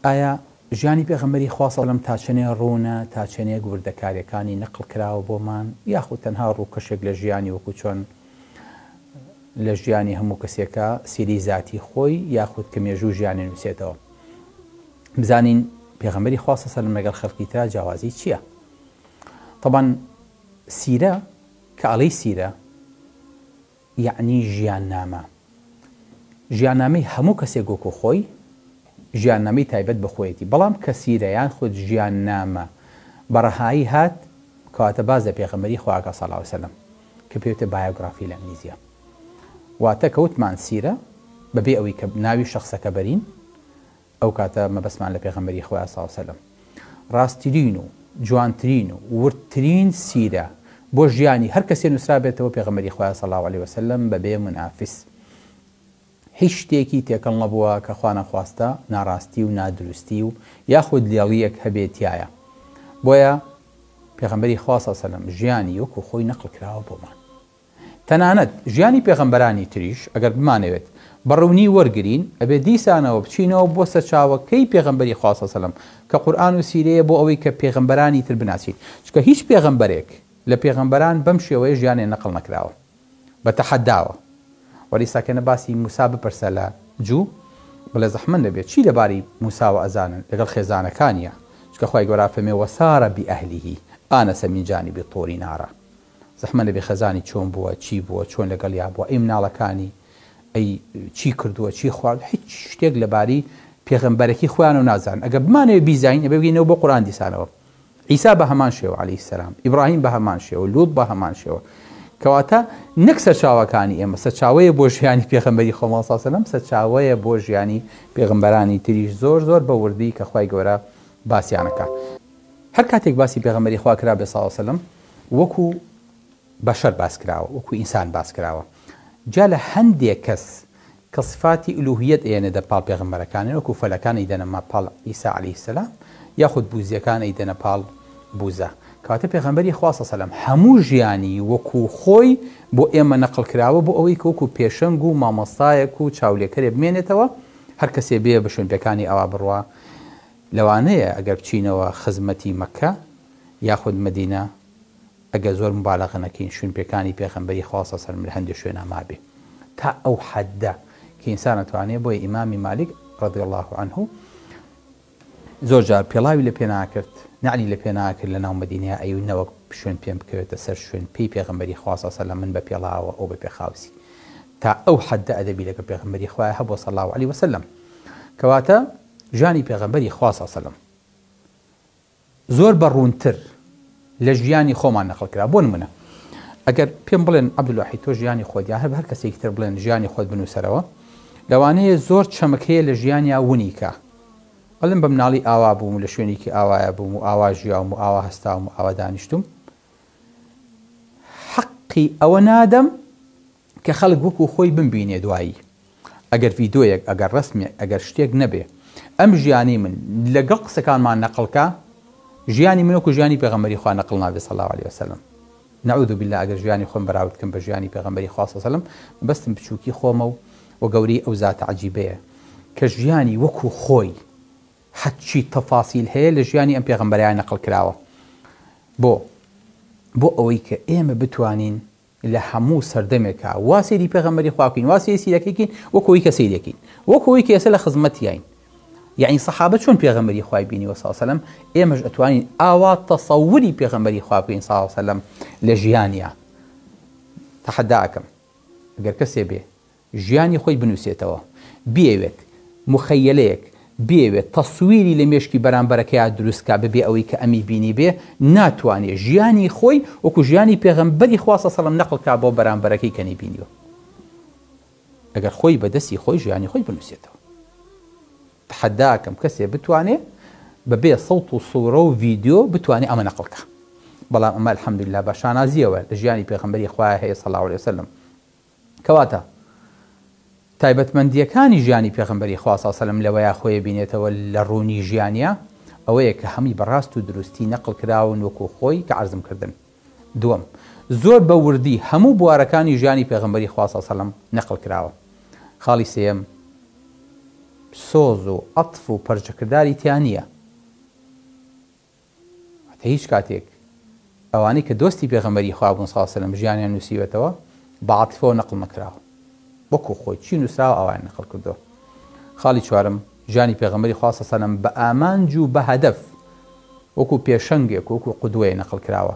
ئایا ژیانی پێغەمبەری خوا سەڵەم تا چەنێ ڕوونە تا چەنێ گوردەکاریەکانی نەقڵ کراوە بۆمان یاخود تەنها ڕووکەشێک لە ژیانی وەکو چۆن لە ژیانی هەموو کەسێکە سیری ذاتی خۆی یاخود کە مێژوو ژیانی نووسێتەوە. بزانین پێغەمبەری خوا سەڵەم لەگەڵ خەڵکی ترا جیاوازی چییە؟ طبعا سیرە کە ئەڵەی سیرە یعنی ژیاننامە. ژیاننامەی هەموو کەسێک وەکو خۆی ژیاننامەی تایبەت بەخۆیەتی، بەڵام کە سیرەیان خود ژیاننامە بەڕەهایی هات کەواتە باز لە پێغەمبەری خواکە سەڵڵاهو عەلەیهی وسەلەم کە پێوتە بایۆگرافی لە ئەنگلیزیە. واتە کەوتمان سیرە بەبێ ئەوەی کە ناوی شخصەکە بەرین ئەو کاتە مەبەسمان لە پێغەمبەری خوا سەڵڵاهو عەلەیهی وسەلەم ڕاستترین و جوانترین و وردترین سیرە بۆ ژیانی هەر کەسێ نووسرا بێتەوە پێغەمبەری خوا سەڵڵاهو عەلەیهی وسەلەم بەبێ منافس. هیچ شتێکی تێکەڵ نەبووە کە خوا نەخواستە ناڕاستی و نادروستی و یاخود لێڵیەک هەبێتیایە. بۆیە پێغەمبەری خوا سەڵڵاهو عەلەیهی وسەلەم ژیانی وەکو خۆی نەقڵ کراوە بۆمان. تەنانەت ژیانی پێغەمبەرانی تریش ئەگەر بمانەوێت بەڕوونی وەرگرین ئەبێ دیسانەوە بچینەوە بۆ سەرچاوەکەی پێغەمبەری خوا سەڵڵاهو عەلەیهی وسەلەم کە قورئان و سیرەیە بۆ ئەوەی کە پێغەمبەرانی تر بناسین، چونکە هیچ پێغەمبەرێک لە پێغەمبەران بەم شێوەیە ژیانێ نەقڵ نەکراوە بە تەحەداوە. وەریساکەنە باسی موسا بپرسە لە جوو بڵێ زەحمەت دەبێت چی لەباری موساوە ئەزانن لەگەڵ خێزانەکانیە، چونکە خوای گەورە فەرمێ وەسارە بیئەهلیهی ئانەسە من جانیبی طوری نارا. زەحمەت دەبێت خێزانی چۆن بووە چی بووە چۆن لەگەڵیا بووە ئەی مناڵەکانی ئەی چی کردووە چی خوارد هیچ شتێک لەباری پێغەمبەرەکی خۆیان و نازان. ئەگەر بمانەوێت بیزین ئەبێ بگەینەوە بۆ قورئان دیسانەوە. عیسا بە هەمان شێوە عەلەیهی سەلام، ئیبراهیم بە هەمان شێوە، لوط بە هەمان شێوە. کەواتە نەک سەرچاوەکانی ئێمە سەرچاوەیە بۆ ژیانی پێغەمبەری خۆمان سەڵڵاهو عەلەیهی وسەلەم سەرچاوەیە بۆ ژیانی پێغەمبەرانی تریش زۆر زۆر بە وردی کە خوای گەورە باسییانەکە. هەر کاتێک باسی پێغەمبەری خوا کرا بێ سەڵڵاهو عەلەیهی وسەلەم وەکو بەشەر باس کراوە وەکو ئینسان باس کراوە. جا لە هەندێک کەس کە صفاتی ئولوهیەت ئێنێدە پاڵ پێغەمبەرەکانن وەکو فەلەکان ئەیدەنە پاڵ ئیسا عەلەیهی سەلام یاخود بوزیەکان ئەیدەنە پاڵ بوزە. کەواتە پێغەمبەری خوا سەڵڵاهو عەلەیهی وسەلەم هەموو ژیانی وەکو خۆی بۆ ئێمە نەقڵ کراوە بۆ ئەوەی کە وەکو پێشەنگ و مامۆستایەک و چاولێکەرێ بمێنێتەوە هەر کەسێ بێ بە شوێنپێکانی ئەوا بڕوا. لەوانەیە ئەگەر بچینەوە خزمەتی مەککە یاخود مەدینە ئەگە زۆر مبالەغە نەکەین شوێنپێکانی پێغەمبەری خوا سەڵڵاهو عەلەیهی وسەلەم لە هەندێک شوێنە مابێ تا ئەو حەددە کە ئینسان ئەتوانێت بۆی ئیمامی مالک ڕەضی الله عنه زۆر جار پێڵاوی لە پێ ناکرد نعلی لە پێ ناکرد لە ناو مەدینەیە ئەیونەوە شوێن پێم بکەوێتە سەر شوێن پێی پێغەمبەری خوا سەڵڵاهو عەلەیهی وسەلەم من بە پێڵاوە ئەو بە پێخاوسی تا ئەو حەددە ئەدەبی لەگەڵ پێغەمبەری خوایە هەبووە سەڵڵاهو عەلەیهی وسەلەم. کەواتە ژیانی پێغەمبەری خوا سەڵڵاهو عەلەیهی وسەلەم زۆر بەڕوونتر لە ژیانی خۆمان نەقڵ کرا. بۆ نمونە ئەگەر پێم بڵێن عەبدولواحید تۆ ژیانی خۆت یا هەر کەسێکی تر بڵێن ژیانی خۆت بنووسەرەوە لەوانەیە زۆر چەمەکەیە لە ژیانیا ونیکە ئەڵێم بە مناڵی ئاوا بووم لە شوێنێکی ئاوایە بووم و ئاوا ژیاوم و ئاوا هەستاوم و ئاوا دانیشتم. حەقی ئەوە نادەم کە خەڵک وەکو خۆی بمبینێ دوایی ئەگەر ڤیدۆیەک ئەگەر ڕەسمێک ئەگەر شتێک نەبێ ئەم ژیانی من لەگەڵ قسەکانمان نەقڵکە ژیانی من وەکو ژیانی پێغەمبەری خوا نەقڵ نابێت سەڵڵاهو عەلەیهی وسەلەم. نەعوذ بالله ئەگەر ژیانی خۆم بەراورد بکەم بە ژیانی پێغەمبەری خوا سەڵڵاهو عەلەیهی وسەلەم بەستم بچووکی خۆمە و گەورەی ئەو زاتە عەجیبەیە کە ژیانی وەکو خۆی حەچی تەفاسیل هەیە لە ژیانی ئەم پێغەمبەرەیە نەقڵ کراوە بۆ ئەوەی کە ئێمە بتوانین لە هەموو سەردەمێکە وا سەیری پێغەمبەری خوا بکەین وا سەیری سیرەکەیکەین وەکەوەی کە سەیرەکەین وەکەوەی کە ئێستا لە خزمەتیین. یعنی سەحابە چۆن پێغەمبەری خوای بینیوە سەڵڵاهو عەلەیهی وسەلەم ئێمەش ئەتوانین ئاوا تەسەووری پێغەمبەری خوا بکەین سەڵڵاهو عەلەیهی وسەلەم لە ژیانیا. تەحەدا ئەکەم ئەگەر کەسێ بێ ژیانی خۆی بنووسێتەوە بێوێت مخەیلەیەک بێوێت تەسویری لە مێشکی بەرامبەرەکەیە دروستکە ببێ ئەوەی کە ئەمی بینی بێ ناتوانێت ژیانی خۆی وەکو ژیانی پێغەمبەری خوا سەڵڵاهو عەلەیهی وسەلەم نەقڵکا بۆ بەرامبەرەکەی کە نەیبینیوە ئەگەر خۆی بەدەستی خۆی ژیانی خۆی بنووسێتەوە. تحداکەم کەسێ بتوانێت بەبێ سەوت و سوورە و ڤیدیۆ بتوانێت ئەمە نەقڵکە. بەڵام ئەمە الحەمدولله بە شانازیەوە لە ژیانی پێغەمبەری خوایە هەیە سەڵڵاهو عەلەیهی وسەلەم. کەواتە تایبەتمەندیەکانی ژیانی پێغەمبەری خوا سەڵڵاهو عەلەیهی وسەلەم لەوەیە خۆی بینێتەوە لە ڕوونی ژیانیا ئەوەیە کە هەمی بەڕاست و دروستی نەقڵ کراون وەکو خۆی کە عەرزم کردن. دووەم زۆر بە وردی هەموو بوارەکانی ژیانی پێغەمبەری خوا سەڵڵاهو عەلەیهی وسەلەم نەقڵ کراوە. خاڵی سێیەم سۆز و عەتف و پەرچەکرداری تیان نییە. هیچ کاتێک ئەوانەی کە دۆستی پێغەمبەری خوا بوون سەڵڵەهو عەلەیهی وسەلەم ژیانیان نووسیوێتەوە بە عاتیفەوە نەقڵ نەکراوە، وەکو خۆی چی نووسراوە ئەوان نەقڵ کردووە. خاڵی چوارم ژیانی پێغەمبەری خوا سەڵڵەهو عەلەیهی وسەلەم بە ئامانج و بە هەدەف وەکو پێشەنگێک وەکو قودوەیە نەقڵ کراوە.